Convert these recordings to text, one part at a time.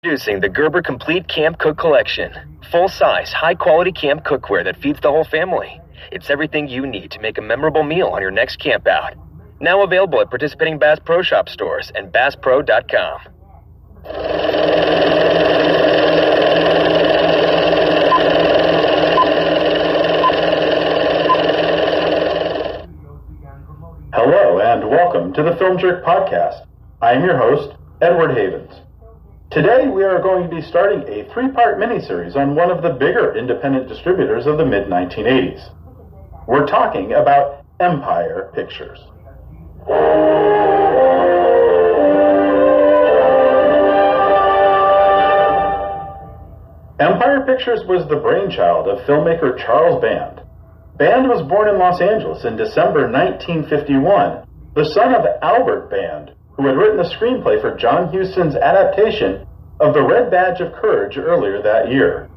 Introducing the Gerber Complete Camp Cook Collection. Full-size, high-quality camp cookware that feeds the whole family. It's everything you need to make a memorable meal on your next camp out. Now available at participating Bass Pro Shop stores and BassPro.com. Hello and welcome to the Film Jerk Podcast. I am your host, Edward Havens. Today we are going to be starting a 3-part miniseries on one of the bigger independent distributors of the mid-1980s. We're talking about Empire Pictures. Empire Pictures was the brainchild of filmmaker Charles Band. Band was born in Los Angeles in December 1951, the son of Albert Band, who had written the screenplay for John Huston's adaptation of The Red Badge of Courage earlier that year.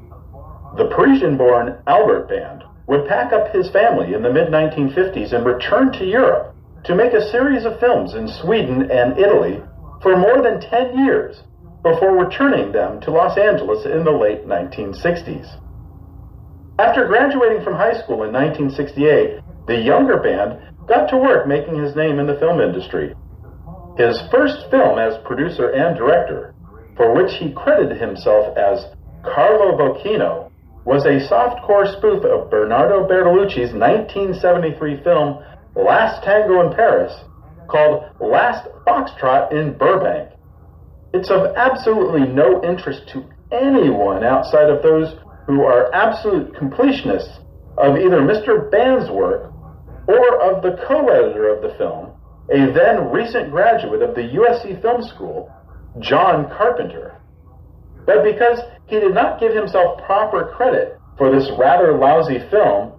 The Parisian-born Albert Band would pack up his family in the mid-1950s and return to Europe to make a series of films in Sweden and Italy for more than 10 years before returning them to Los Angeles in the late 1960s. After graduating from high school in 1968, the younger Band got to work making his name in the film industry. His first film as producer and director, for which he credited himself as Carlo Bocchino, was a softcore spoof of Bernardo Bertolucci's 1973 film Last Tango in Paris, called Last Foxtrot in Burbank. It's of absolutely no interest to anyone outside of those who are absolute completionists of either Mr. Band's work or of the co-editor of the film, a then recent graduate of the USC Film School, John Carpenter. But because he did not give himself proper credit for this rather lousy film,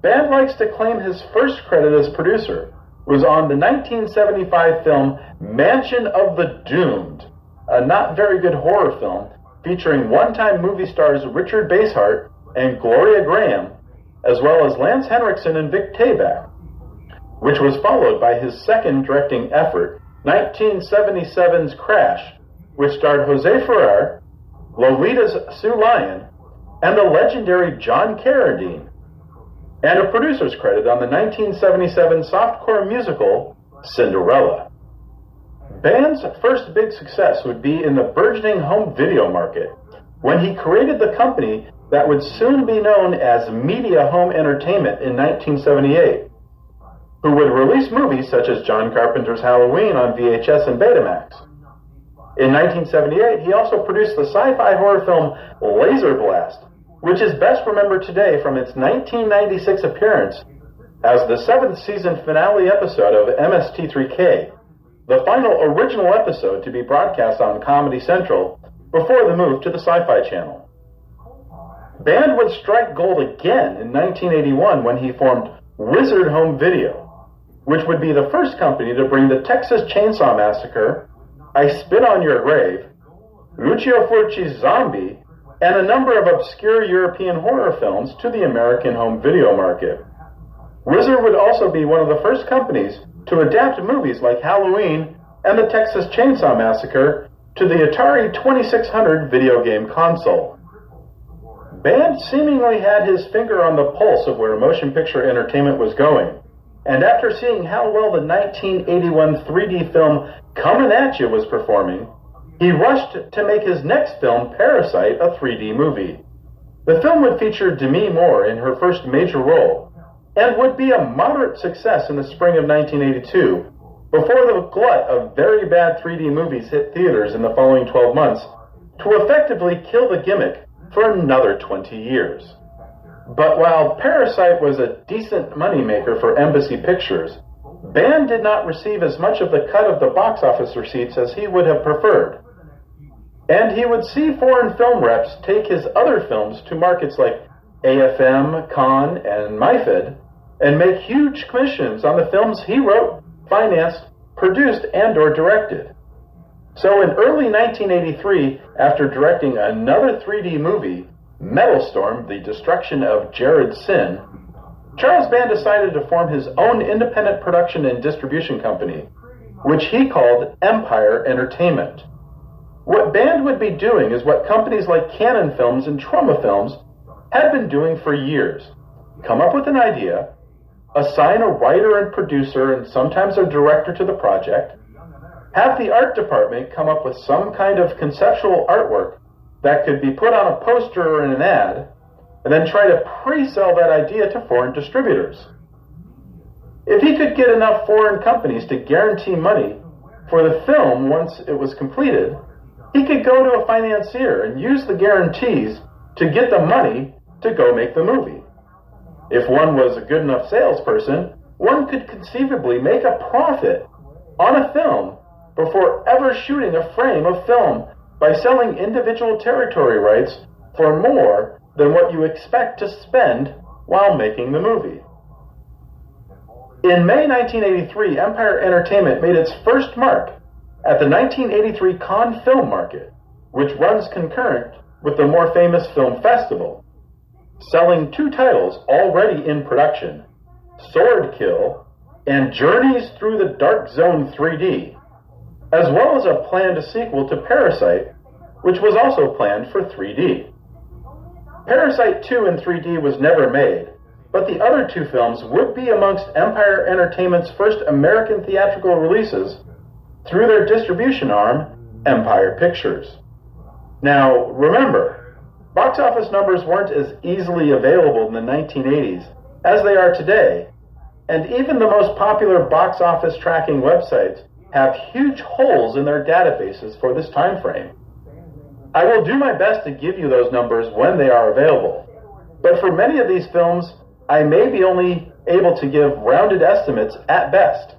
Band likes to claim his first credit as producer was on the 1975 film Mansion of the Doomed, a not very good horror film featuring one-time movie stars Richard Basehart and Gloria Graham, as well as Lance Henriksen and Vic Tayback, which was followed by his second directing effort, 1977's Crash, which starred Jose Ferrer, Lolita's Sue Lyon, and the legendary John Carradine, and a producer's credit on the 1977 softcore musical Cinderella. Band's first big success would be in the burgeoning home video market, when he created the company that would soon be known as Media Home Entertainment in 1978, who would release movies such as John Carpenter's Halloween on VHS and Betamax. In 1978, he also produced the sci-fi horror film Laser Blast, which is best remembered today from its 1996 appearance as the 7th season finale episode of MST3K, the final original episode to be broadcast on Comedy Central before the move to the Sci-Fi Channel. Band would strike gold again in 1981 when he formed Wizard Home Video, which would be the first company to bring the Texas Chainsaw Massacre, I Spit on Your Grave, Lucio Fulci's Zombie, and a number of obscure European horror films to the American home video market. Wizard would also be one of the first companies to adapt movies like Halloween and the Texas Chainsaw Massacre to the Atari 2600 video game console. Band seemingly had his finger on the pulse of where motion picture entertainment was going, and after seeing how well the 1981 3D film Comin' At Ya was performing, he rushed to make his next film, Parasite, a 3D movie. The film would feature Demi Moore in her first major role, and would be a moderate success in the spring of 1982, before the glut of very bad 3D movies hit theaters in the following 12 months, to effectively kill the gimmick for another 20 years. But while Parasite was a decent moneymaker for Embassy Pictures, Band did not receive as much of the cut of the box office receipts as he would have preferred. And he would see foreign film reps take his other films to markets like AFM, Cannes, and MyFed, and make huge commissions on the films he wrote, financed, produced, and/or directed. So in early 1983, after directing another 3D movie, Metal Storm, The Destruction of Jared Sin, Charles Band decided to form his own independent production and distribution company, which he called Empire Entertainment. What Band would be doing is what companies like Cannon Films and Troma Films had been doing for years. Come up with an idea, assign a writer and producer and sometimes a director to the project, have the art department come up with some kind of conceptual artwork that could be put on a poster or in an ad, and then try to pre-sell that idea to foreign distributors. If he could get enough foreign companies to guarantee money for the film once it was completed, he could go to a financier and use the guarantees to get the money to go make the movie. If one was a good enough salesperson, one could conceivably make a profit on a film before ever shooting a frame of film by selling individual territory rights for more than what you expect to spend while making the movie. In May 1983, Empire Entertainment made its first mark at the 1983 Cannes Film Market, which runs concurrent with the more famous film festival, selling two titles already in production, Swordkill and Journeys Through the Dark Zone 3D, as well as a planned sequel to Parasite, which was also planned for 3D. Parasite 2 in 3D was never made, but the other two films would be amongst Empire Entertainment's first American theatrical releases through their distribution arm, Empire Pictures. Now, remember, box office numbers weren't as easily available in the 1980s as they are today, and even the most popular box office tracking websites have huge holes in their databases for this time frame. I will do my best to give you those numbers when they are available, but for many of these films, I may be only able to give rounded estimates at best.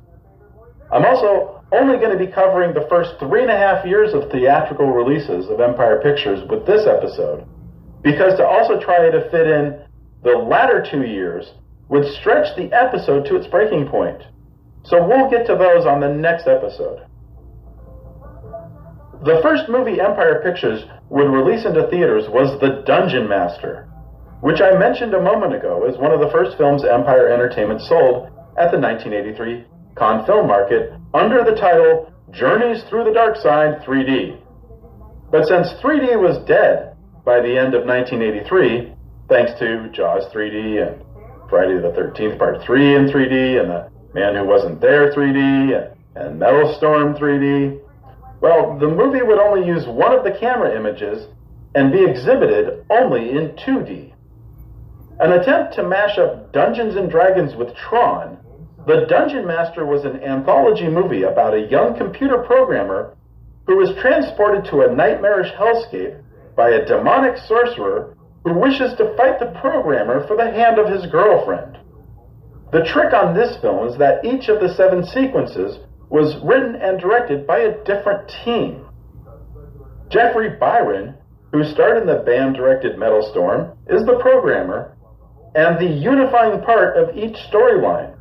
I'm also only going to be covering the first 3.5 years of theatrical releases of Empire Pictures with this episode, because to also try to fit in the latter 2 years would stretch the episode to its breaking point. So we'll get to those on the next episode. The first movie Empire Pictures would release into theaters was The Dungeon Master, which I mentioned a moment ago as one of the first films Empire Entertainment sold at the 1983 Cannes Film Market under the title Journeys Through the Dark Side 3D. But since 3D was dead by the end of 1983, thanks to Jaws 3D and Friday the 13th Part 3 in 3D and The Man Who Wasn't There 3D and Metal Storm 3D, well, the movie would only use one of the camera images and be exhibited only in 2D. An attempt to mash up Dungeons & Dragons with Tron, The Dungeon Master was an anthology movie about a young computer programmer who was transported to a nightmarish hellscape by a demonic sorcerer who wishes to fight the programmer for the hand of his girlfriend. The trick on this film is that each of the 7 sequences was written and directed by a different team. Jeffrey Byron, who starred in the band-directed Metal Storm, is the programmer and the unifying part of each storyline.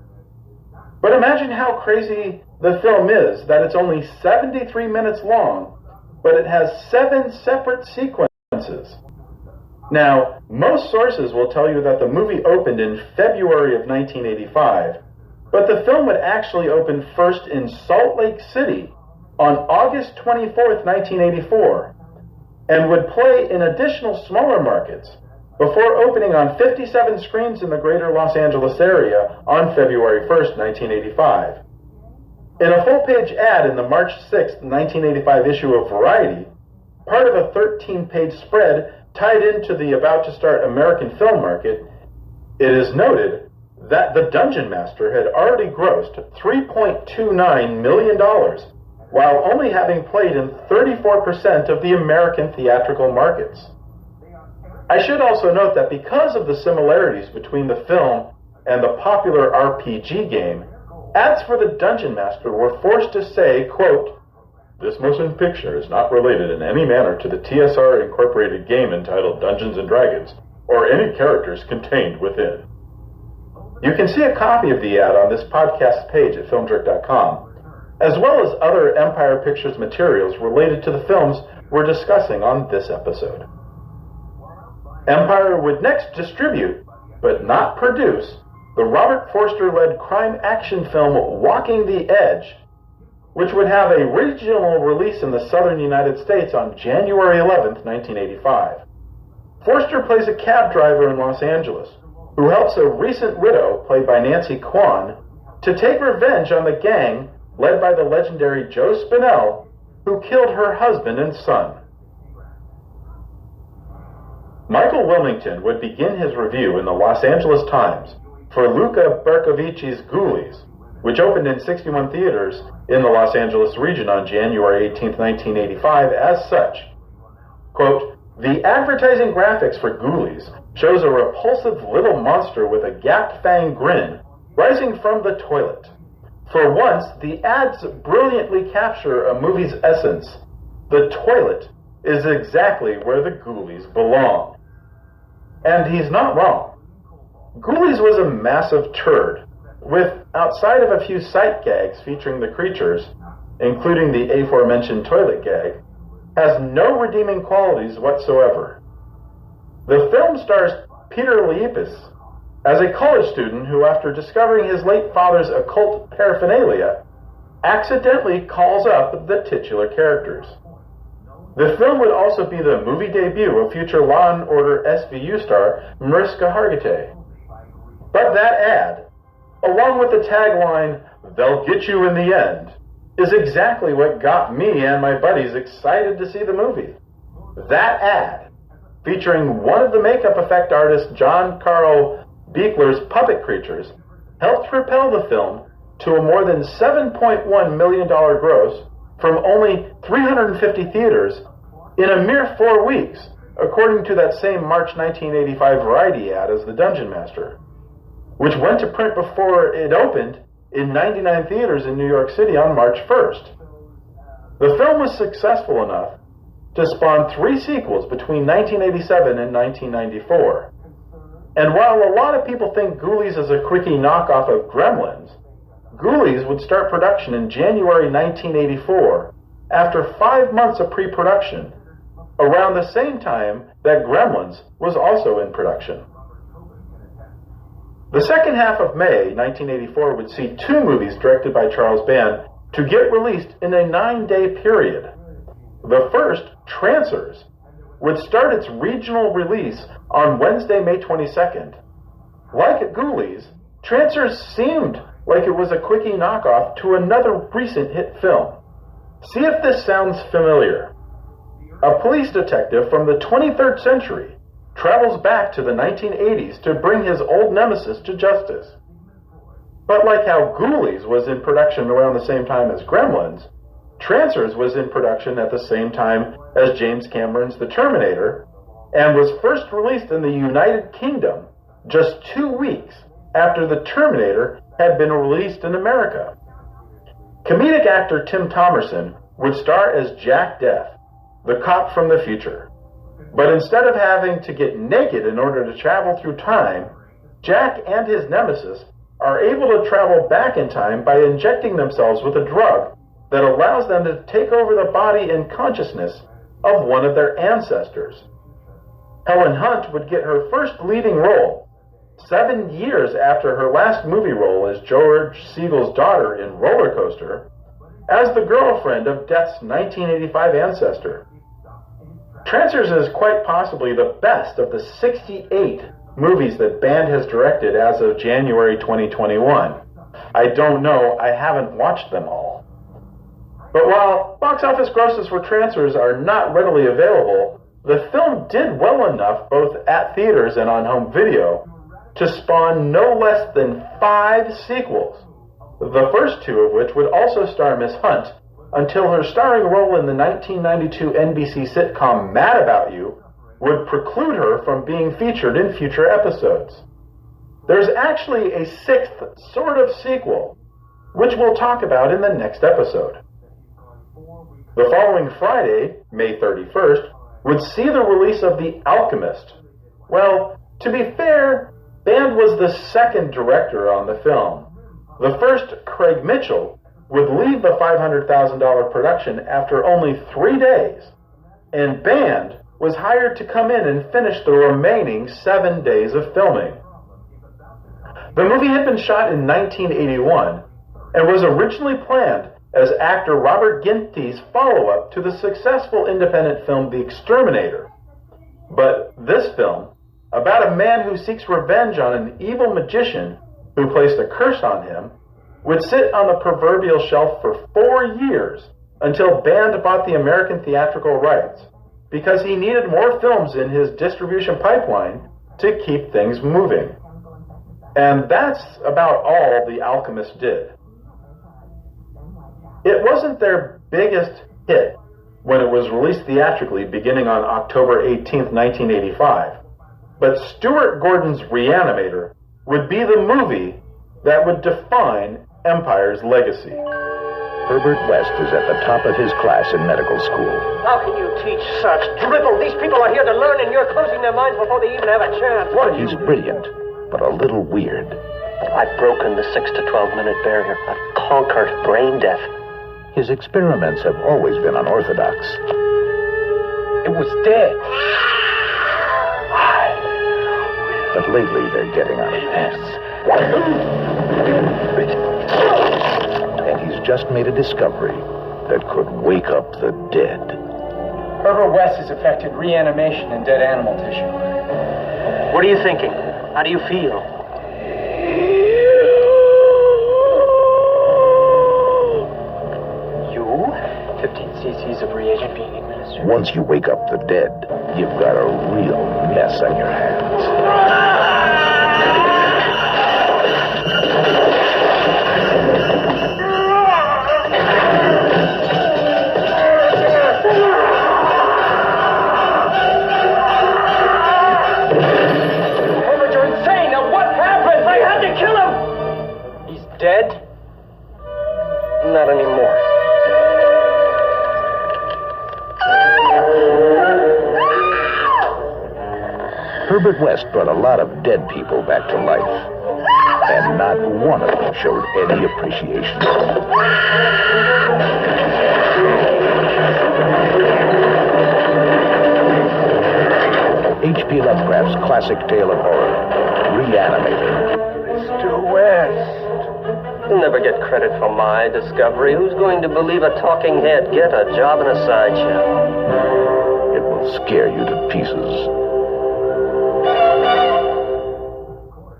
But imagine how crazy the film is that it's only 73 minutes long, but it has 7 separate sequences. Now, most sources will tell you that the movie opened in February of 1985, but the film would actually open first in Salt Lake City on August 24th, 1984, and would play in additional smaller markets before opening on 57 screens in the greater Los Angeles area on February 1st, 1985. In a full-page ad in the March 6th, 1985 issue of Variety, part of a 13-page spread tied into the about-to-start American film market, it is noted that The Dungeon Master had already grossed $3.29 million, while only having played in 34% of the American theatrical markets. I should also note that because of the similarities between the film and the popular RPG game, ads for The Dungeon Master were forced to say, quote, "This motion picture is not related in any manner to the TSR Incorporated game entitled Dungeons & Dragons, or any characters contained within." You can see a copy of the ad on this podcast page at filmdrick.com, as well as other Empire Pictures materials related to the films we're discussing on this episode. Empire would next distribute, but not produce, the Robert Forster-led crime action film Walking the Edge, which would have a regional release in the southern United States on January 11th, 1985. Forster plays a cab driver in Los Angeles who helps a recent widow, played by Nancy Kwan, to take revenge on the gang led by the legendary Joe Spinell, who killed her husband and son. Michael Wilmington would begin his review in the Los Angeles Times for Luca Berkovici's Ghoulies, which opened in 61 theaters in the Los Angeles region on January 18, 1985, as such. Quote, "The advertising graphics for Ghoulies shows a repulsive little monster with a gapped-fanged grin rising from the toilet. For once, the ads brilliantly capture a movie's essence. The toilet is exactly where the Ghoulies belong." And he's not wrong. Ghoulies was a massive turd, with, outside of a few sight gags featuring the creatures, including the aforementioned toilet gag, has no redeeming qualities whatsoever. The film stars Peter Liepis as a college student who, after discovering his late father's occult paraphernalia, accidentally calls up the titular characters. The film would also be the movie debut of future Law & Order SVU star Mariska Hargitay. But that ad, along with the tagline, "They'll get you in the end," is exactly what got me and my buddies excited to see the movie. That ad, featuring one of the makeup effect artist John Carl Buechler's puppet creatures, helped propel the film to a more than $7.1 million gross from only 350 theaters in a mere 4 weeks, according to that same March 1985 Variety ad as The Dungeon Master, which went to print before it opened in 99 theaters in New York City on March 1st. The film was successful enough to spawn 3 sequels between 1987 and 1994. And while a lot of people think Ghoulies is a quickie knockoff of Gremlins, Ghoulies would start production in January 1984 after 5 months of pre-production, around the same time that Gremlins was also in production. The second half of May 1984 would see 2 movies directed by Charles Band to get released in a 9-day period. The first, Trancers, would start its regional release on Wednesday, May 22nd. Like Ghoulies, Trancers seemed like it was a quickie knockoff to another recent hit film. See if this sounds familiar. A police detective from the 23rd century travels back to the 1980s to bring his old nemesis to justice. But like how Ghoulies was in production around the same time as Gremlins, Trancers was in production at the same time as James Cameron's The Terminator, and was first released in the United Kingdom just 2 weeks after The Terminator had been released in America. Comedic actor Tim Thomerson would star as Jack Death, the cop from the future. But instead of having to get naked in order to travel through time, Jack and his nemesis are able to travel back in time by injecting themselves with a drug that allows them to take over the body and consciousness of one of their ancestors. Helen Hunt would get her first leading role 7 years after her last movie role as George Segal's daughter in Roller Coaster, as the girlfriend of Death's 1985 ancestor. Trancers is quite possibly the best of the 68 movies that Band has directed as of January 2021. I don't know, I haven't watched them all. But while box office grosses for Trancers are not readily available, the film did well enough both at theaters and on home video to spawn no less than 5 sequels, the first 2 of which would also star Miss Hunt, until her starring role in the 1992 NBC sitcom Mad About You would preclude her from being featured in future episodes. There's actually a 6th sort of sequel, which we'll talk about in the next episode. The following Friday, May 31st, would see the release of The Alchemist. Well, to be fair, Band was the second director on the film. The first, Craig Mitchell, would leave the $500,000 production after only 3 days, and Band was hired to come in and finish the remaining 7 days of filming. The movie had been shot in 1981 and was originally planned as actor Robert Ginty's follow-up to the successful independent film The Exterminator. But this film, about a man who seeks revenge on an evil magician who placed a curse on him, would sit on the proverbial shelf for 4 years until Band bought the American theatrical rights, because he needed more films in his distribution pipeline to keep things moving. And that's about all The Alchemist did. It wasn't their biggest hit when it was released theatrically beginning on October 18, 1985, but Stuart Gordon's Reanimator would be the movie that would define Empire's legacy. Herbert West is at the top of his class in medical school. How can you teach such drivel? These people are here to learn, and you're closing their minds before they even have a chance. What are He's brilliant, but a little weird. I've broken the 6 to 12 minute barrier. I've conquered brain death. His experiments have always been unorthodox. It was dead. But lately they're getting out of hand. And he's just made a discovery that could wake up the dead. Herbert West has affected reanimation in dead animal tissue. What are you thinking? How do you feel? 15 cc's of reagent being administered. Once you wake up the dead, you've got a real mess on your hands. Herbert, you're insane! Now what happened? I had to kill him! He's dead? Not anymore. Herbert West brought a lot of dead people back to life, and not one of them showed any appreciation. H.P. Lovecraft's classic tale of horror, Reanimator. Mr. West. You'll never get credit for my discovery. Who's going to believe a talking head? Get a job in a sideshow. It will scare you to pieces.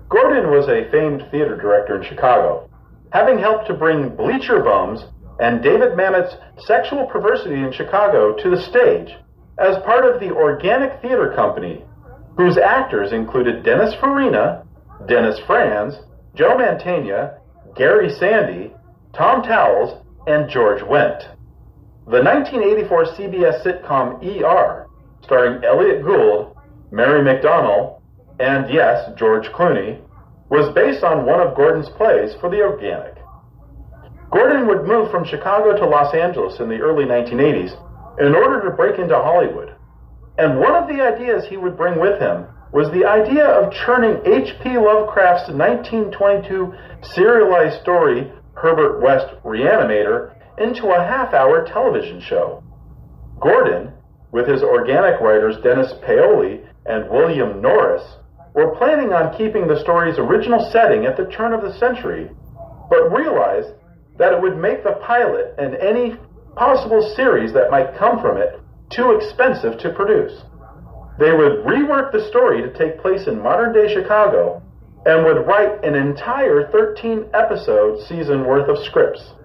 Gordon was a famed theater director in Chicago, having helped to bring Bleacher Bums and David Mamet's Sexual Perversity in Chicago to the stage as part of the Organic Theater Company, whose actors included Dennis Farina, Dennis Franz, Joe Mantegna, Gary Sandy, Tom Towles, and George Wendt. The 1984 CBS sitcom ER, starring Elliot Gould, Mary McDonnell, and yes, George Clooney, was based on one of Gordon's plays for the Organic. Gordon would move from Chicago to Los Angeles in the early 1980s in order to break into Hollywood. And one of the ideas he would bring with him was the idea of turning H.P. Lovecraft's 1922 serialized story, Herbert West Reanimator, into a half-hour television show. Gordon, with his Organic writers Dennis Paoli and William Norris, were planning on keeping the story's original setting at the turn of the century, but realized that it would make the pilot and any possible series that might come from it too expensive to produce. They would rework the story to take place in modern-day Chicago and would write an entire 13-episode season worth of scripts.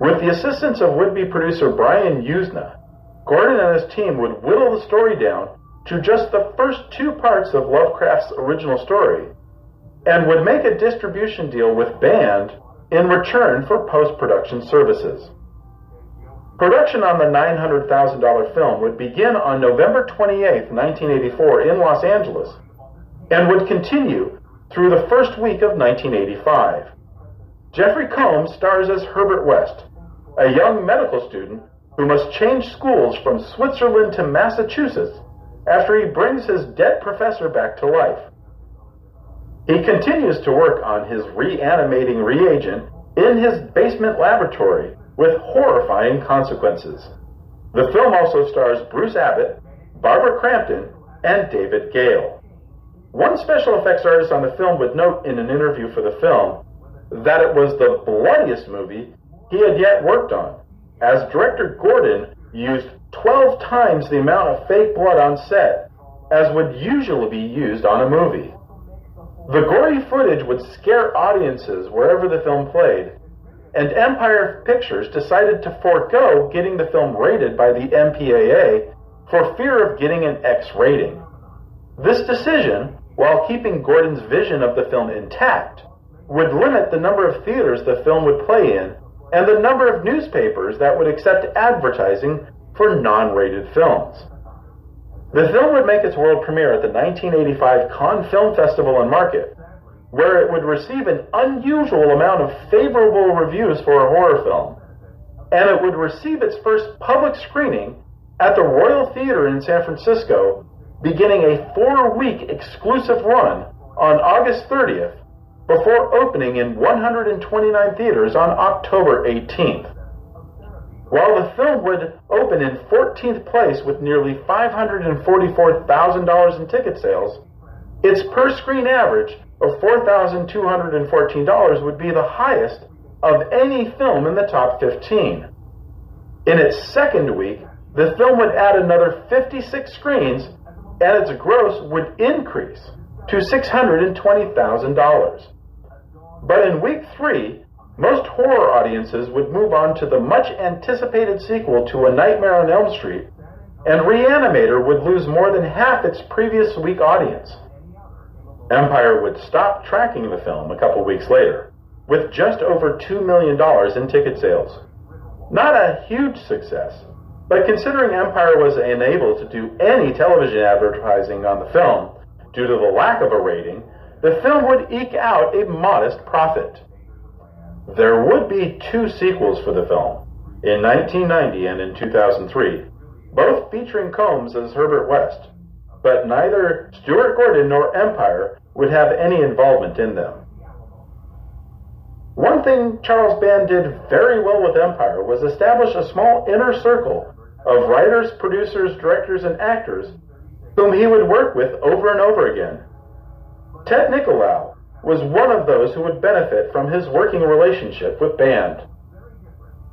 With the assistance of would-be producer Brian Usna, Gordon and his team would whittle the story down to just the first 2 parts of Lovecraft's original story, and would make a distribution deal with Band in return for post-production services. Production on the $900,000 film would begin on November 28, 1984 in Los Angeles, and would continue through the first week of 1985. Jeffrey Combs stars as Herbert West, a young medical student who must change schools from Switzerland to Massachusetts after he brings his dead professor back to life. He continues to work on his reanimating reagent in his basement laboratory with horrifying consequences. The film also stars Bruce Abbott, Barbara Crampton, and David Gale. One special effects artist on the film would note in an interview for the film that it was the bloodiest movie he had yet worked on, as director Gordon used 12 times the amount of fake blood on set as would usually be used on a movie. The gory footage would scare audiences wherever the film played, and Empire Pictures decided to forego getting the film rated by the MPAA for fear of getting an X rating. This decision, while keeping Gordon's vision of the film intact, would limit the number of theaters the film would play in and the number of newspapers that would accept advertising for non-rated films. The film would make its world premiere at the 1985 Cannes Film Festival and Market, where it would receive an unusual amount of favorable reviews for a horror film, and it would receive its first public screening at the Royal Theater in San Francisco, beginning a 4-week exclusive run on August 30th, before opening in 129 theaters on October 18th. While the film would open in 14th place with nearly $544,000 in ticket sales, its per-screen average of $4,214 would be the highest of any film in the top 15. In its second week, the film would add another 56 screens, and its gross would increase to $620,000. But in week 3, most horror audiences would move on to the much-anticipated sequel to A Nightmare on Elm Street, and Reanimator would lose more than half its previous week audience. Empire would stop tracking the film a couple weeks later, with just over $2 million in ticket sales. Not a huge success, but considering Empire was unable to do any television advertising on the film due to the lack of a rating, the film would eke out a modest profit. There would be 2 sequels for the film, in 1990 and in 2003, both featuring Combs as Herbert West, but neither Stuart Gordon nor Empire would have any involvement in them. One thing Charles Band did very well with Empire was establish a small inner circle of writers, producers, directors, and actors whom he would work with over and over again. Ted Nicolau was one of those who would benefit from his working relationship with Band.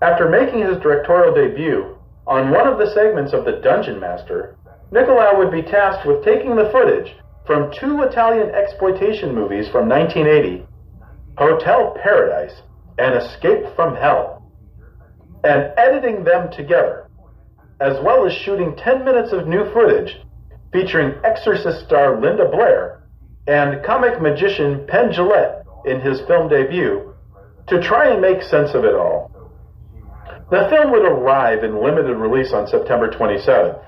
After making his directorial debut on one of the segments of The Dungeon Master, Nicolau would be tasked with taking the footage from 2 Italian exploitation movies from 1980, Hotel Paradise and Escape from Hell, and editing them together, as well as shooting 10 minutes of new footage featuring Exorcist star Linda Blair and comic magician Penn Jillette in his film debut, to try and make sense of it all. The film would arrive in limited release on September 27th,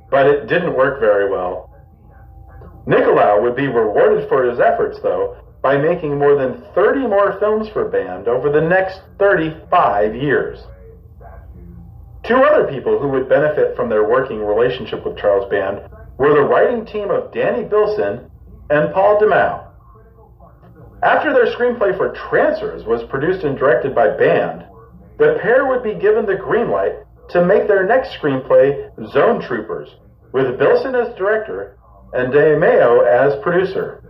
but it didn't work very well. Nicolau would be rewarded for his efforts, though, by making more than 30 more films for Band over the next 35 years. 2 other people who would benefit from their working relationship with Charles Band were the writing team of Danny Bilson and Paul DeMeo. After their screenplay for Trancers was produced and directed by Band, the pair would be given the green light to make their next screenplay, Zone Troopers, with Bilson as director and DeMeo as producer.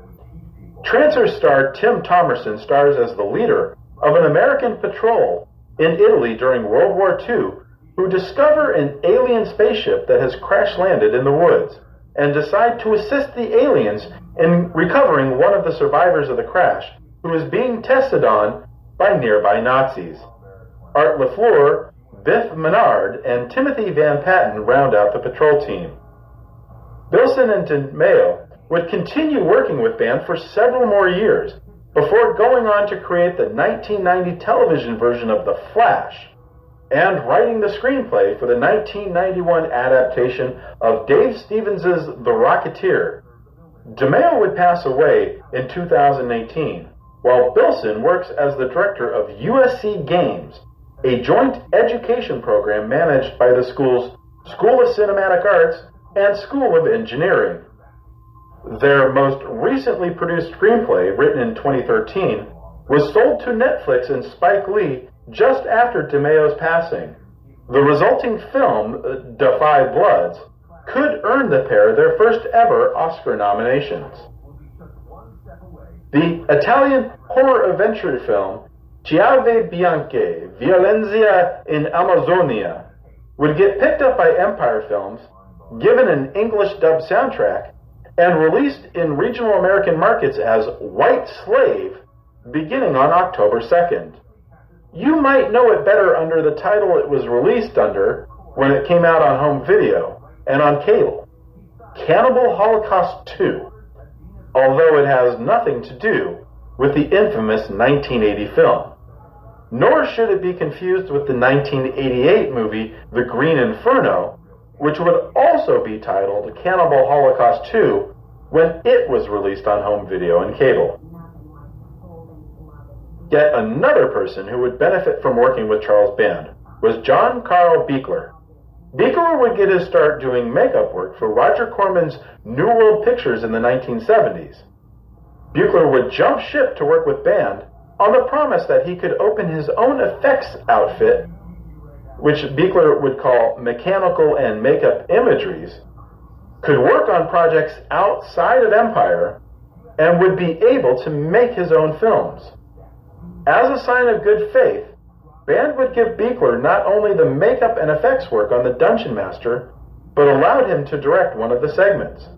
Trancers star Tim Thomerson stars as the leader of an American patrol in Italy during World War II who discover an alien spaceship that has crash-landed in the woods and decide to assist the aliens in recovering one of the survivors of the crash, who is being tested on by nearby Nazis. Art LaFleur, Biff Menard, and Timothy Van Patten round out the patrol team. Bilson and DeMeo would continue working with Band for several more years before going on to create the 1990 television version of The Flash and writing the screenplay for the 1991 adaptation of Dave Stevens' The Rocketeer. DeMeo would pass away in 2018, while Bilson works as the director of USC Games, a joint education program managed by the school's School of Cinematic Arts and School of Engineering. Their most recently produced screenplay, written in 2013, was sold to Netflix and Spike Lee just after DeMeo's passing. The resulting film, Da 5 Bloods, could earn the pair their first ever Oscar nominations. The Italian horror adventure film Chiave Bianche, Violencia in Amazonia, would get picked up by Empire Films, given an English dub soundtrack, and released in regional American markets as White Slave beginning on October 2nd. You might know it better under the title it was released under when it came out on home video and on cable, Cannibal Holocaust 2, although it has nothing to do with the infamous 1980 film. Nor should it be confused with the 1988 movie The Green Inferno, which would also be titled Cannibal Holocaust 2 when it was released on home video and cable. Yet another person who would benefit from working with Charles Band was John Carl Buechler. Buechler would get his start doing makeup work for Roger Corman's New World Pictures in the 1970s. Buechler would jump ship to work with Band on the promise that he could open his own effects outfit, which Buechler would call Mechanical and Makeup Imageries, could work on projects outside of Empire, and would be able to make his own films. As a sign of good faith, Band would give Buechler not only the makeup and effects work on The Dungeon Master, but allowed him to direct one of the segments.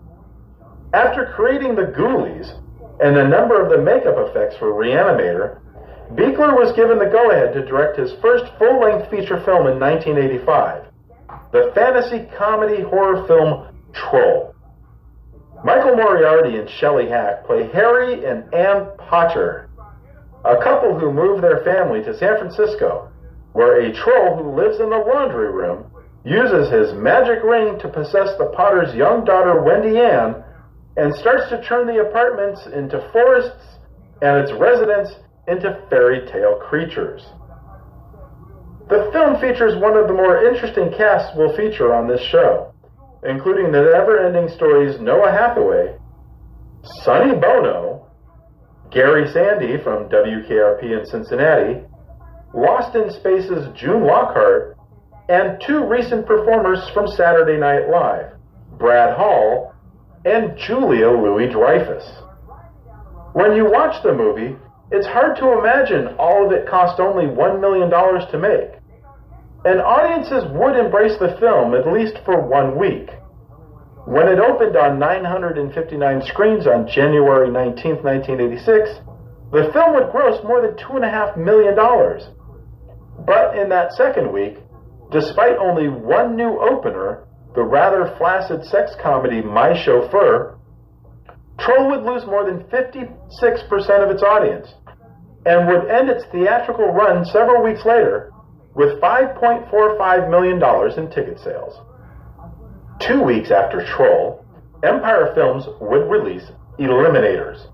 After creating The Ghoulies and a number of the makeup effects for Reanimator, Buechler was given the go-ahead to direct his first full-length feature film in 1985, the fantasy comedy horror film Troll. Michael Moriarty and Shelley Hack play Harry and Ann Potter, a couple who move their family to San Francisco, where a troll who lives in the laundry room uses his magic ring to possess the Potter's young daughter Wendy Ann and starts to turn the apartments into forests and its residents into fairy tale creatures. The film features one of the more interesting casts we'll feature on this show, including the Never-Ending Story's Noah Hathaway, Sonny Bono, Gary Sandy from WKRP in Cincinnati, Lost in Space's June Lockhart, and two recent performers from Saturday Night Live, Brad Hall and Julia Louis-Dreyfus. When you watch the movie, it's hard to imagine all of it cost only $1 million to make. And audiences would embrace the film at least for 1 week. When it opened on 959 screens on January 19, 1986, the film would gross more than $2.5 million. But in that second week, despite only one new opener, the rather flaccid sex comedy My Chauffeur, Troll would lose more than 56% of its audience, and would end its theatrical run several weeks later with $5.45 million in ticket sales. 2 weeks after Troll, Empire Films would release Eliminators.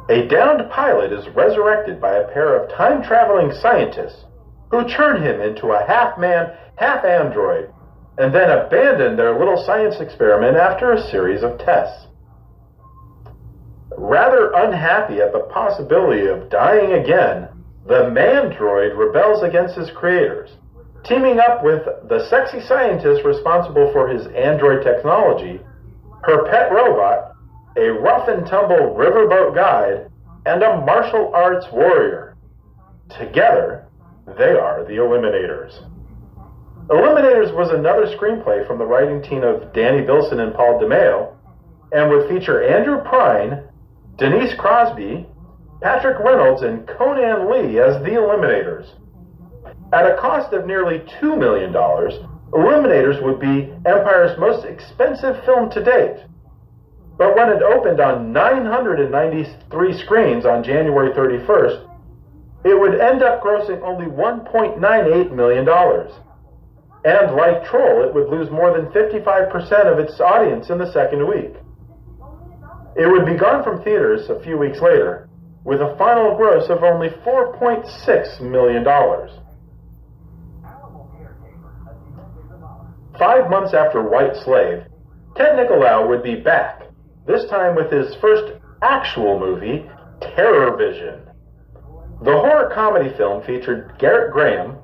A downed pilot is resurrected by a pair of time-traveling scientists who turn him into a half-man, half-android, and then abandon their little science experiment after a series of tests. Rather unhappy at the possibility of dying again, the man-droid rebels against his creators, teaming up with the sexy scientist responsible for his android technology, her pet robot, a rough-and-tumble riverboat guide, and a martial arts warrior. Together, they are the Eliminators. Eliminators was another screenplay from the writing team of Danny Bilson and Paul DeMeo, and would feature Andrew Prine, Denise Crosby, Patrick Reynolds, and Conan Lee as the Eliminators. At a cost of nearly $2 million, Eliminators would be Empire's most expensive film to date. But when it opened on 993 screens on January 31st, it would end up grossing only $1.98 million. And like Troll, it would lose more than 55% of its audience in the second week. It would be gone from theaters a few weeks later, with a final gross of only $4.6 million. 5 months after White Slave, Ted Nicolau would be back, this time with his first actual movie, Terror Vision. The horror comedy film featured Garrett Graham,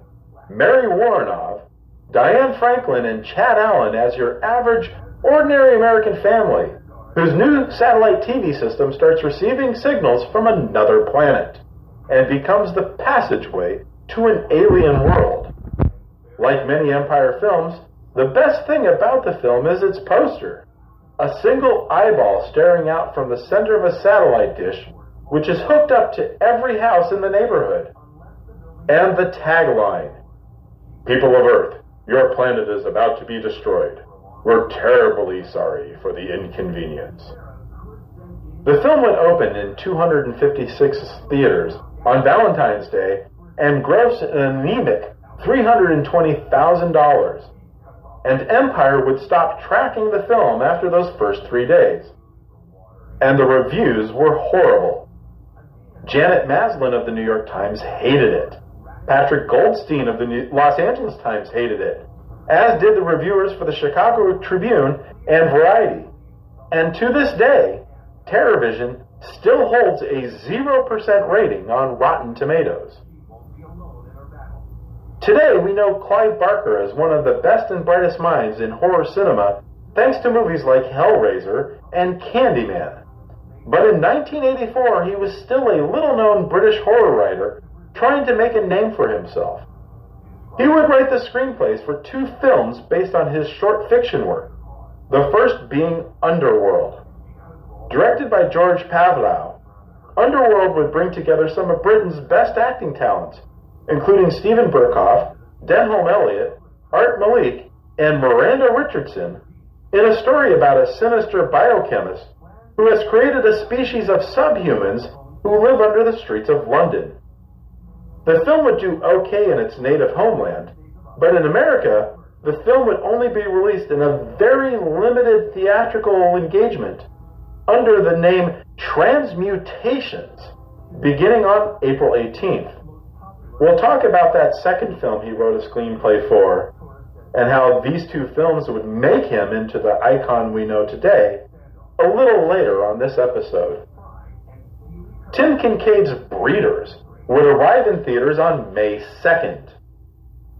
Mary Woronov, Diane Franklin, and Chad Allen as your average, ordinary American family, whose new satellite TV system starts receiving signals from another planet. and becomes the passageway to an alien world. Like many Empire films, the best thing about the film is its poster. A single eyeball staring out from the center of a satellite dish, which is hooked up to every house in the neighborhood. And the tagline, "People of Earth, your planet is about to be destroyed. We're terribly sorry for the inconvenience." The film would open in 256 theaters on Valentine's Day and grossed an anemic $320,000. And Empire would stop tracking the film after those first 3 days. And the reviews were horrible. Janet Maslin of the New York Times hated it. Patrick Goldstein of the Los Angeles Times hated it, as did the reviewers for the Chicago Tribune and Variety. And to this day, TerrorVision still holds a 0% rating on Rotten Tomatoes. Today, we know Clive Barker as one of the best and brightest minds in horror cinema, thanks to movies like Hellraiser and Candyman. But in 1984, he was still a little-known British horror writer trying to make a name for himself. He would write the screenplays for 2 films based on his short fiction work, the first being Underworld. Directed by George Pavlov, Underworld would bring together some of Britain's best acting talents, including Stephen Burkoff, Denholm Elliott, Art Malik, and Miranda Richardson, in a story about a sinister biochemist who has created a species of subhumans who live under the streets of London. The film would do okay in its native homeland, but in America, the film would only be released in a very limited theatrical engagement under the name Transmutations, beginning on April 18th. We'll talk about that second film he wrote a screenplay for, and how these 2 films would make him into the icon we know today, a little later on this episode. Tim Kincaid's Breeders would arrive in theaters on May 2nd.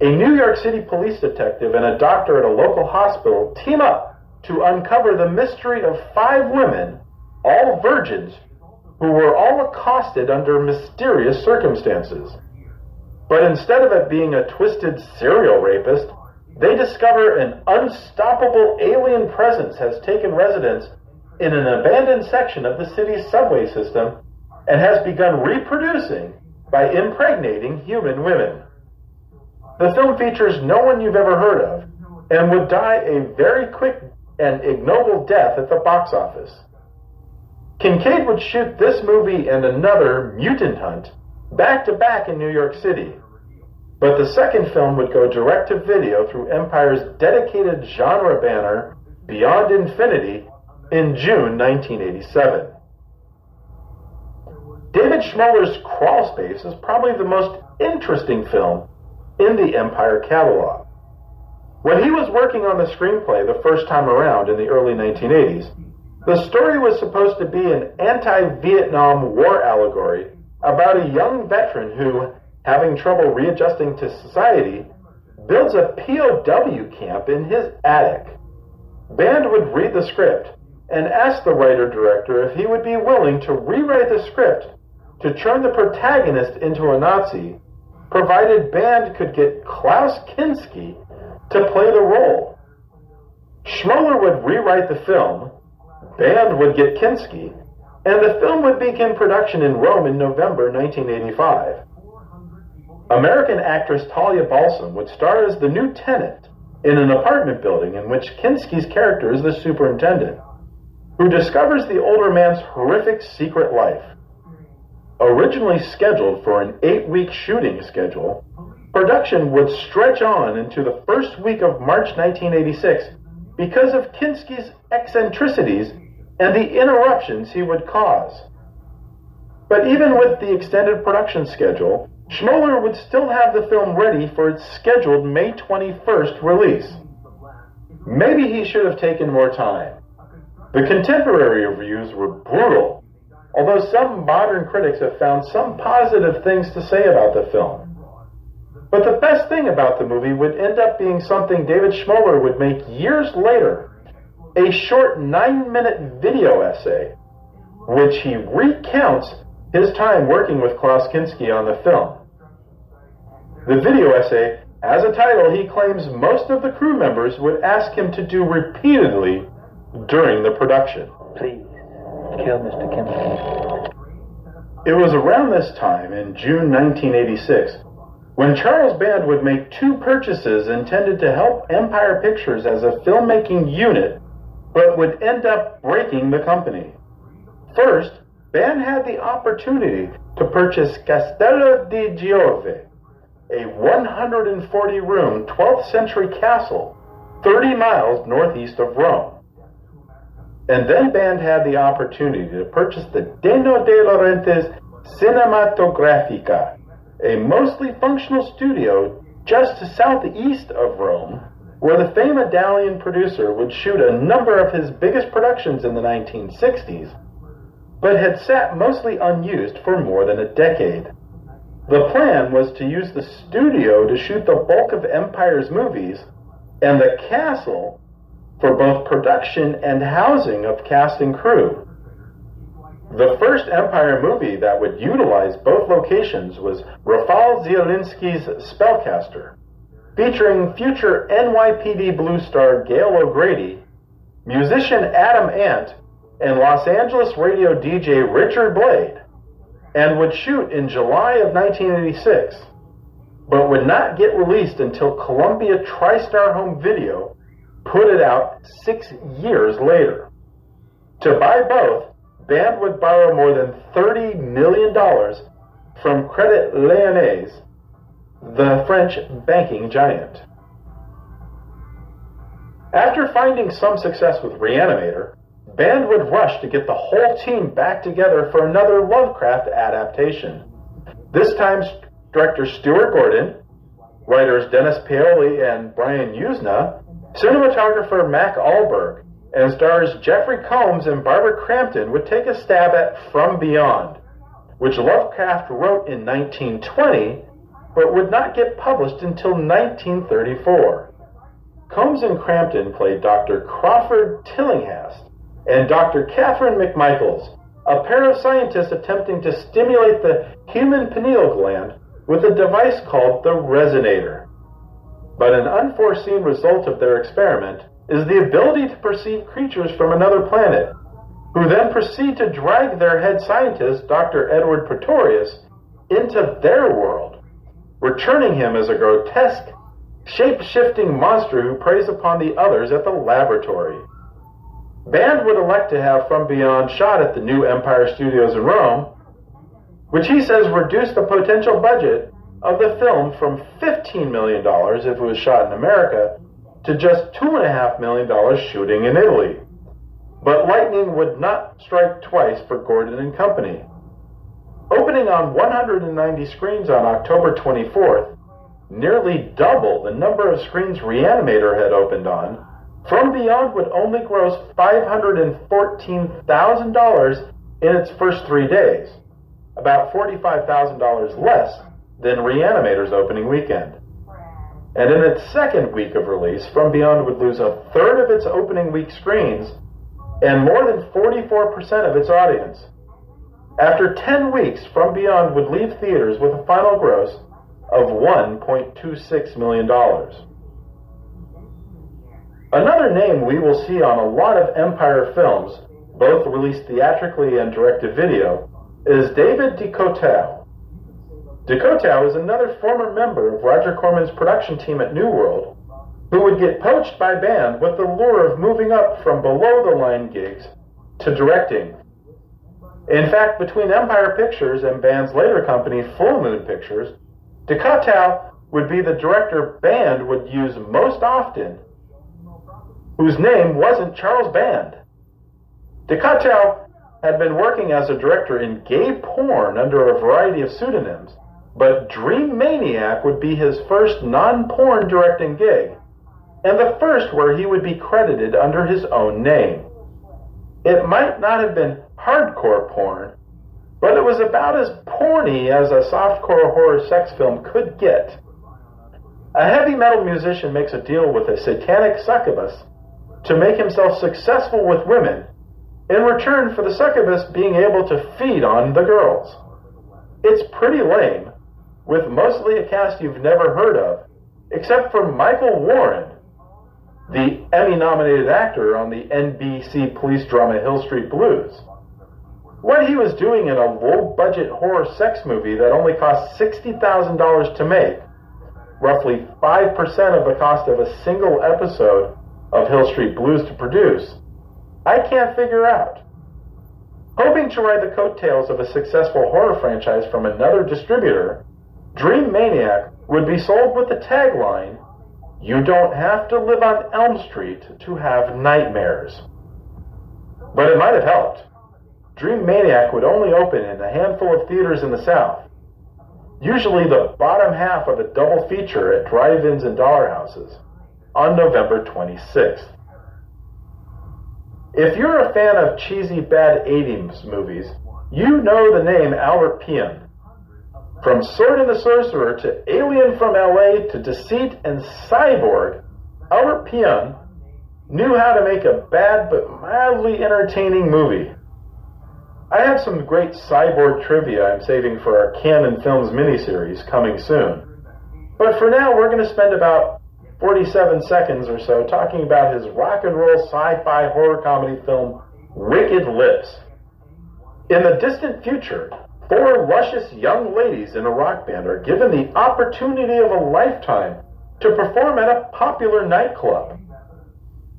A New York City police detective and a doctor at a local hospital team up to uncover the mystery of 5 women, all virgins, who were all accosted under mysterious circumstances. But instead of it being a twisted serial rapist, they discover an unstoppable alien presence has taken residence in an abandoned section of the city's subway system and has begun reproducing by impregnating human women. The film features no one you've ever heard of and would die a very quick and ignoble death at the box office. Kincaid would shoot this movie and another, Mutant Hunt, back-to-back in New York City. But the second film would go direct-to-video through Empire's dedicated genre banner, Beyond Infinity, in June 1987. David Schmoller's Crawl Space is probably the most interesting film in the Empire catalog. When he was working on the screenplay the first time around in the early 1980s, the story was supposed to be an anti-Vietnam War allegory about a young veteran who, having trouble readjusting to society, builds a POW camp in his attic. Band would read the script and ask the writer-director if he would be willing to rewrite the script to turn the protagonist into a Nazi, provided Band could get Klaus Kinski to play the role. Schmoller would rewrite the film, Band would get Kinski, and the film would begin production in Rome in November 1985. American actress Talia Balsam would star as the new tenant in an apartment building in which Kinski's character is the superintendent, who discovers the older man's horrific secret life. Originally scheduled for an 8-week shooting schedule, production would stretch on into the first week of March 1986 because of Kinski's eccentricities and the interruptions he would cause. But even with the extended production schedule, Schmoller would still have the film ready for its scheduled May 21st release. Maybe he should have taken more time. The contemporary reviews were brutal, although some modern critics have found some positive things to say about the film. But the best thing about the movie would end up being something David Schmoller would make years later, a short 9-minute video essay, which he recounts his time working with Klaus Kinski on the film. The video essay has a title he claims most of the crew members would ask him to do repeatedly during the production. Please, kill Mr. Kinski. It was around this time, in June 1986, when Charles Band would make two purchases intended to help Empire Pictures as a filmmaking unit, but would end up breaking the company. First, Band had the opportunity to purchase Castello di Giove, a 140-room 12th century castle 30 miles northeast of Rome. And then Band had the opportunity to purchase the Deno de Laurentiis Cinematografica, a mostly functional studio just southeast of Rome, where the famed Italian producer would shoot a number of his biggest productions in the 1960s, but had sat mostly unused for more than a decade. The plan was to use the studio to shoot the bulk of Empire's movies, and the castle for both production and housing of cast and crew. The first Empire movie that would utilize both locations was Rafał Zielinski's Spellcaster, featuring future NYPD Blue star Gail O'Grady, musician Adam Ant, and Los Angeles radio DJ Richard Blade, and would shoot in July of 1986, but would not get released until Columbia TriStar Home Video put it out 6 years later. To buy both, Band would borrow more than $30 million from Credit Lyonnais, the French banking giant. After finding some success with Reanimator, Band would rush to get the whole team back together for another Lovecraft adaptation. This time, director Stuart Gordon, writers Dennis Paoli and Brian Usna, cinematographer Mac Allberg, and stars Jeffrey Combs and Barbara Crampton would take a stab at From Beyond, which Lovecraft wrote in 1920, but would not get published until 1934. Combs and Crampton played Dr. Crawford Tillinghast and Dr. Catherine McMichaels, a pair of scientists attempting to stimulate the human pineal gland with a device called the resonator. But an unforeseen result of their experiment is the ability to perceive creatures from another planet, who then proceed to drag their head scientist, Dr. Edward Pretorius, into their world, returning him as a grotesque, shape-shifting monster who preys upon the others at the laboratory. Band would elect to have From Beyond shot at the new Empire Studios in Rome, which he says reduced the potential budget of the film from $15 million if it was shot in America to just $2.5 million shooting in Italy. But lightning would not strike twice for Gordon and company. Opening on 190 screens on October 24th, nearly double the number of screens Reanimator had opened on, From Beyond would only gross $514,000 in its first 3 days, about $45,000 less than Reanimator's opening weekend. And in its second week of release, From Beyond would lose a third of its opening week screens and more than 44% of its audience. After 10 weeks, From Beyond would leave theaters with a final gross of $1.26 million. Another name we will see on a lot of Empire films, both released theatrically and direct-to-video, is David DeCoteau. DeCoteau is another former member of Roger Corman's production team at New World, who would get poached by Band with the lure of moving up from below-the-line gigs to directing. In fact, between Empire Pictures and Band's later company, Full Moon Pictures, DeCoteau would be the director Band would use most often, whose name wasn't Charles Band. DeCoteau had been working as a director in gay porn under a variety of pseudonyms, but Dream Maniac would be his first non-porn directing gig, and the first where he would be credited under his own name. It might not have been hardcore porn, but it was about as porny as a softcore horror sex film could get. A heavy metal musician makes a deal with a satanic succubus to make himself successful with women, in return for the succubus being able to feed on the girls. It's pretty lame, with mostly a cast you've never heard of, except for Michael Warren, the Emmy-nominated actor on the NBC police drama Hill Street Blues. What he was doing in a low-budget horror sex movie that only cost $60,000 to make, roughly 5% of the cost of a single episode of Hill Street Blues to produce, I can't figure out. Hoping to ride the coattails of a successful horror franchise from another distributor, Dream Maniac would be sold with the tagline, "You don't have to live on Elm Street to have nightmares." But it might have helped. Dream Maniac would only open in a handful of theaters in the South, usually the bottom half of a double feature at drive-ins and dollar houses, on November 26th. If you're a fan of cheesy bad 80s movies, you know the name Albert Pyun. From Sword and the Sorcerer to Alien from LA to Deceit and Cyborg, Albert Pyun knew how to make a bad but mildly entertaining movie. I have some great Cyborg trivia I'm saving for our Canon Films miniseries coming soon. But for now, we're going to spend about 47 seconds or so talking about his rock and roll sci-fi horror comedy film, Wicked Lips. In the distant future, 4 luscious young ladies in a rock band are given the opportunity of a lifetime to perform at a popular nightclub.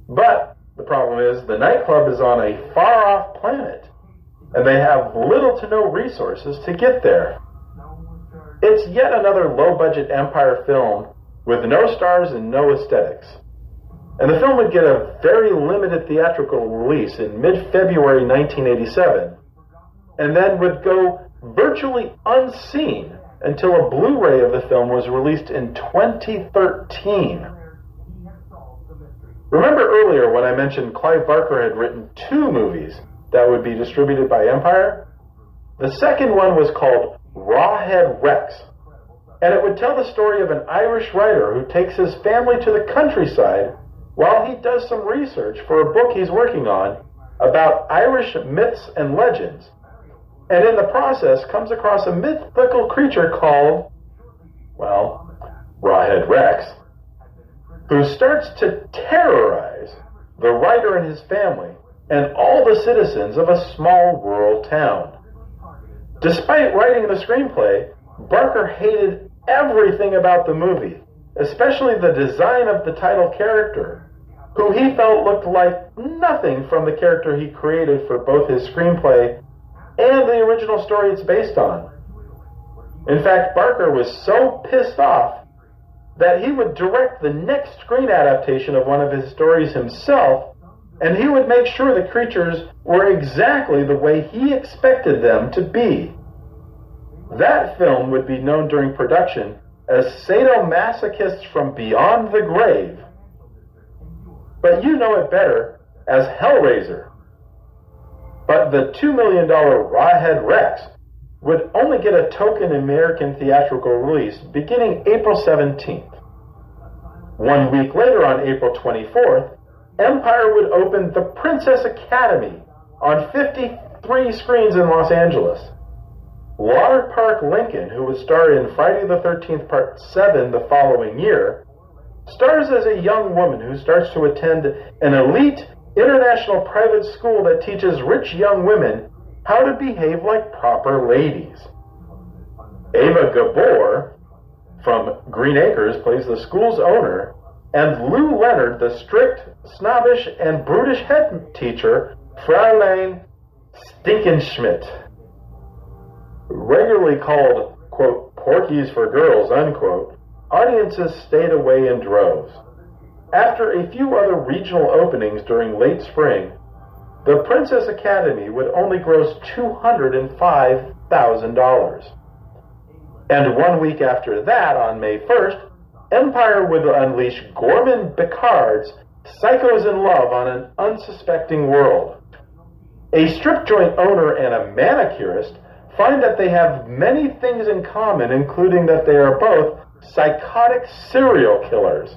But the problem is, the nightclub is on a far-off planet, and they have little to no resources to get there. It's yet another low-budget Empire film with no stars and no aesthetics. And the film would get a very limited theatrical release in mid-February 1987, and then would go virtually unseen until a Blu-ray of the film was released in 2013. Remember earlier when I mentioned Clive Barker had written 2 movies that would be distributed by Empire? The second one was called Rawhead Rex, and it would tell the story of an Irish writer who takes his family to the countryside while he does some research for a book he's working on about Irish myths and legends, and in the process comes across a mythical creature called, well, Rawhead Rex, who starts to terrorize the writer and his family and all the citizens of a small rural town. Despite writing the screenplay, Barker hated everything about the movie, especially the design of the title character, who he felt looked like nothing from the character he created for both his screenplay and the original story it's based on. In fact, Barker was so pissed off that he would direct the next screen adaptation of one of his stories himself, and he would make sure the creatures were exactly the way he expected them to be. That film would be known during production as Sadomasochists from Beyond the Grave, but you know it better as Hellraiser. But the $2 million Rawhead Rex would only get a token American theatrical release beginning April 17th. 1 week later, on April 24th, Empire would open The Princess Academy on 53 screens in Los Angeles. Laura Park Lincoln, who would star in Friday the 13th Part 7 the following year, stars as a young woman who starts to attend an elite international private school that teaches rich young women how to behave like proper ladies. Ava Gabor from Green Acres plays the school's owner, and Lou Leonard, the strict, snobbish, and brutish head teacher, Fraulein Stinkenschmidt. Regularly called, quote, Porkies for Girls, unquote, audiences stayed away in droves. After a few other regional openings during late spring, the Princess Academy would only gross $205,000. And 1 week after that, on May 1st, Empire would unleash Gorman Bickard's Psychos in Love on an unsuspecting world. A strip joint owner and a manicurist find that they have many things in common, including that they are both psychotic serial killers.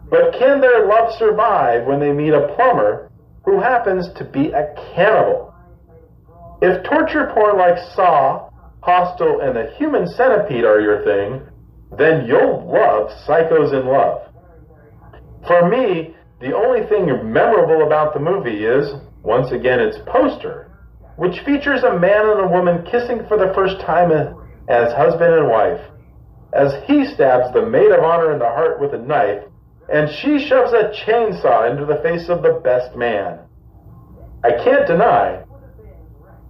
But can their love survive when they meet a plumber who happens to be a cannibal? If torture porn like Saw, Hostel, and the Human Centipede are your thing, then you'll love Psychos in Love. For me, the only thing memorable about the movie is, once again, its poster, which features a man and a woman kissing for the first time as husband and wife, as he stabs the maid of honor in the heart with a knife, and she shoves a chainsaw into the face of the best man. I can't deny,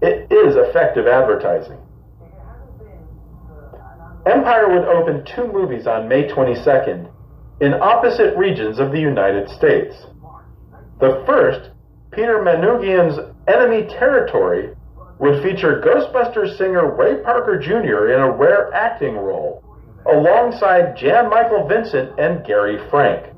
it is effective advertising. Empire would open 2 movies on May 22nd in opposite regions of the United States. The first, Peter Manoogian's Enemy Territory, would feature Ghostbusters singer Ray Parker Jr. in a rare acting role, alongside Jan Michael Vincent and Gary Frank.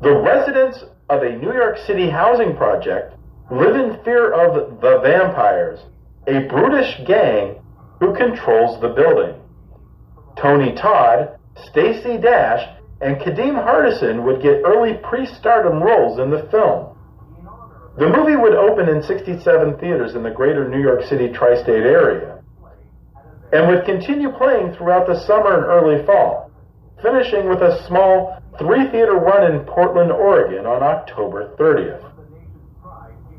The residents of a New York City housing project live in fear of the Vampires, a brutish gang who controls the building. Tony Todd, Stacey Dash, and Kadeem Hardison would get early pre-stardom roles in the film. The movie would open in 67 theaters in the greater New York City tri-state area, and would continue playing throughout the summer and early fall, finishing with a small 3-theater run in Portland, Oregon on October 30th.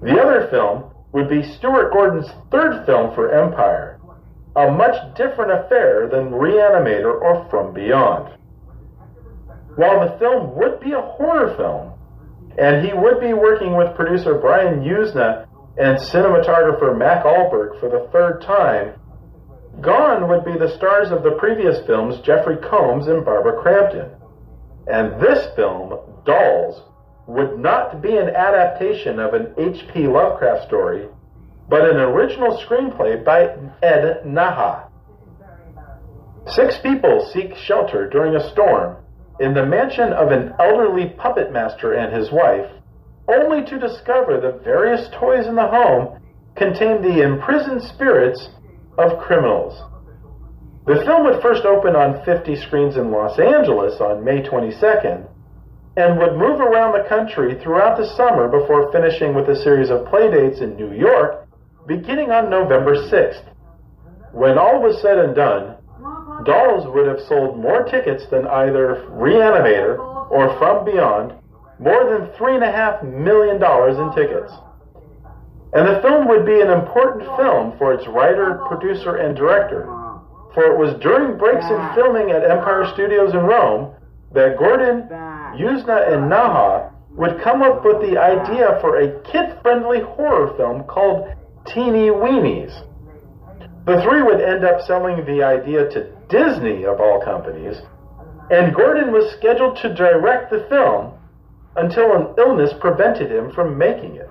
The other film would be Stuart Gordon's 3rd film for Empire, a much different affair than Reanimator or From Beyond. While the film would be a horror film, and he would be working with producer Brian Yuzna and cinematographer Mac Ahlberg for the 3rd time, Gone would be the stars of the previous films Jeffrey Combs and Barbara Crampton. And this film, Dolls, would not be an adaptation of an H.P. Lovecraft story, but an original screenplay by Ed Naha. 6 people seek shelter during a storm in the mansion of an elderly puppet master and his wife, only to discover the various toys in the home contain the imprisoned spirits of criminals. The film would first open on 50 screens in Los Angeles on May 22nd, and would move around the country throughout the summer before finishing with a series of playdates in New York, beginning on November 6th. When all was said and done, Dolls would have sold more tickets than either Reanimator or From Beyond, more than $3.5 million in tickets. And the film would be an important film for its writer, producer, and director, for it was during breaks in filming at Empire Studios in Rome that Gordon, Yuzna, and Naha would come up with the idea for a kid-friendly horror film called Teeny Weenies. The 3 would end up selling the idea to Disney, of all companies, and Gordon was scheduled to direct the film until an illness prevented him from making it.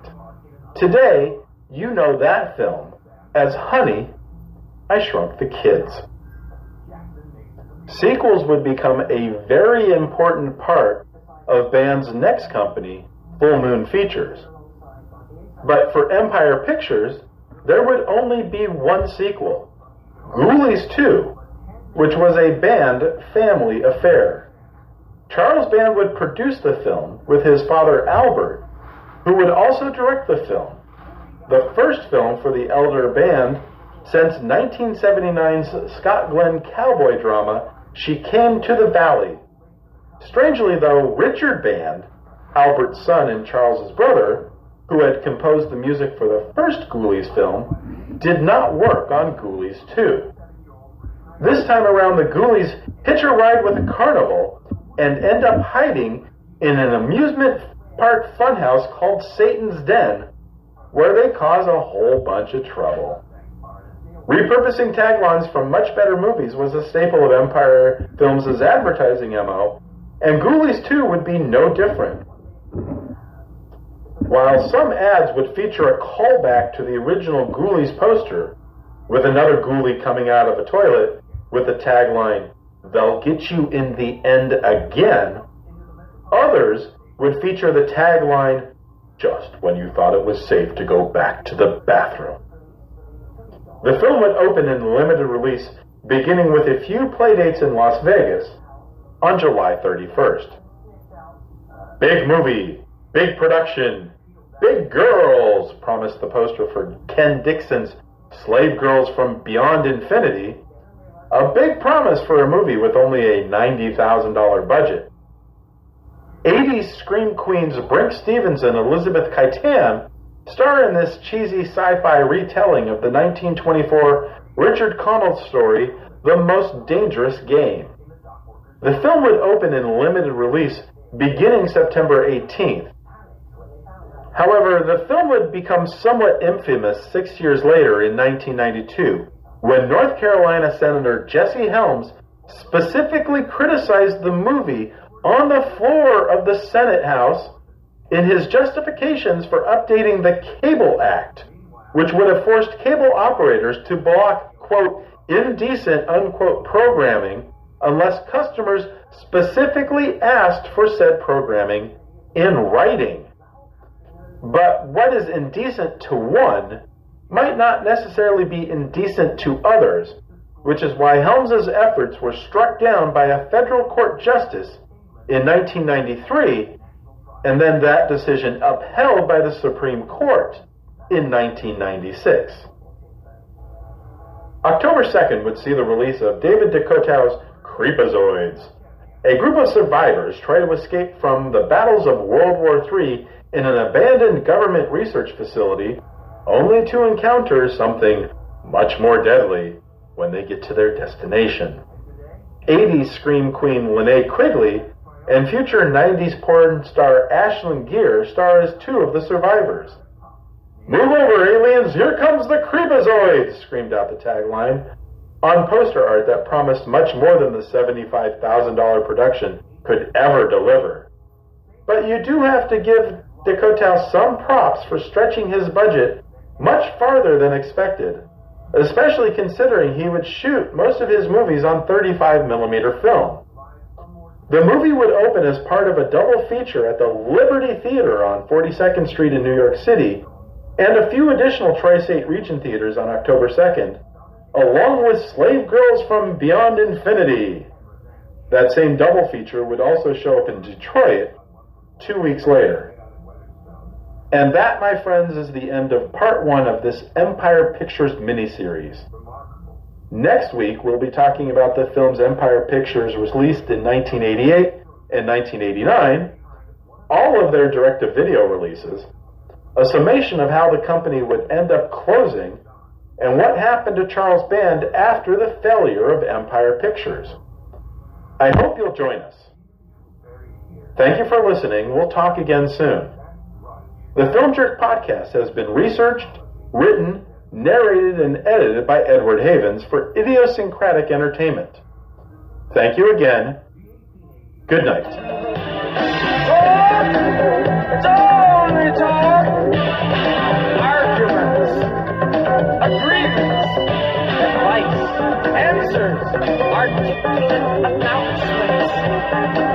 Today, you know that film as Honey, I Shrunk the Kids. Sequels would become a very important part of Band's next company, Full Moon Features. But for Empire Pictures, there would only be one sequel, Ghoulies 2, which was a Band family affair. Charles Band would produce the film with his father Albert, who would also direct the film, the first film for the elder Band since 1979's Scott Glenn cowboy drama She Came to the Valley. Strangely though, Richard Band, Albert's son and Charles's brother, who had composed the music for the first Ghoulies film, did not work on Ghoulies 2. This time around, the Ghoulies hitch a ride with a carnival and end up hiding in an amusement park funhouse called Satan's Den, where they cause a whole bunch of trouble. Repurposing taglines from much better movies was a staple of Empire Films' advertising MO, and Ghoulies 2 would be no different. While some ads would feature a callback to the original Ghoulies poster, with another ghoulie coming out of a toilet with the tagline, "They'll get you in the end again," others would feature the tagline, "Just when you thought it was safe to go back to the bathroom." The film would open in limited release, beginning with a few playdates in Las Vegas on July 31st. Big movie, big production, big girls, promised the poster for Ken Dixon's Slave Girls from Beyond Infinity, a big promise for a movie with only a $90,000 budget. 80s scream queens Brinke Stevens and Elizabeth Kaitan star in this cheesy sci-fi retelling of the 1924 Richard Connell story, The Most Dangerous Game. The film would open in limited release beginning September 18th. However, the film would become somewhat infamous 6 years later in 1992, when North Carolina Senator Jesse Helms specifically criticized the movie on the floor of the Senate House in his justifications for updating the Cable Act, which would have forced cable operators to block, quote, indecent, unquote, programming unless customers specifically asked for said programming in writing. But what is indecent to one might not necessarily be indecent to others, which is why Helms's efforts were struck down by a federal court justice in 1993, and then that decision upheld by the Supreme Court in 1996. October 2nd would see the release of David DeCoteau's Creepazoids. A group of survivors try to escape from the battles of World War III in an abandoned government research facility, only to encounter something much more deadly when they get to their destination. 80s scream queen Linnea Quigley and future 90s porn star Ashlyn Gear star as two of the survivors. "Move over, aliens! Here comes the Creepazoids!" screamed out the tagline, on poster art that promised much more than the $75,000 production could ever deliver. But you do have to give DeCoteau some props for stretching his budget much farther than expected, especially considering he would shoot most of his movies on 35mm film. The movie would open as part of a double feature at the Liberty Theater on 42nd Street in New York City, and a few additional Tri-State region theaters on October 2nd, along with Slave Girls from Beyond Infinity. That same double feature would also show up in Detroit 2 weeks later. And that, my friends, is the end of part 1 of this Empire Pictures miniseries. Next week, we'll be talking about the films Empire Pictures released in 1988 and 1989, all of their direct-to-video releases, a summation of how the company would end up closing, and what happened to Charles Band after the failure of Empire Pictures. I hope you'll join us. Thank you for listening. We'll talk again soon. The Film Jerk podcast has been researched, written, narrated, and edited by Edward Havens for Idiosyncratic Entertainment. Thank you again. Good night. Talk! It's only talk! Arguments, agreements, advice, answers, articulate announcements.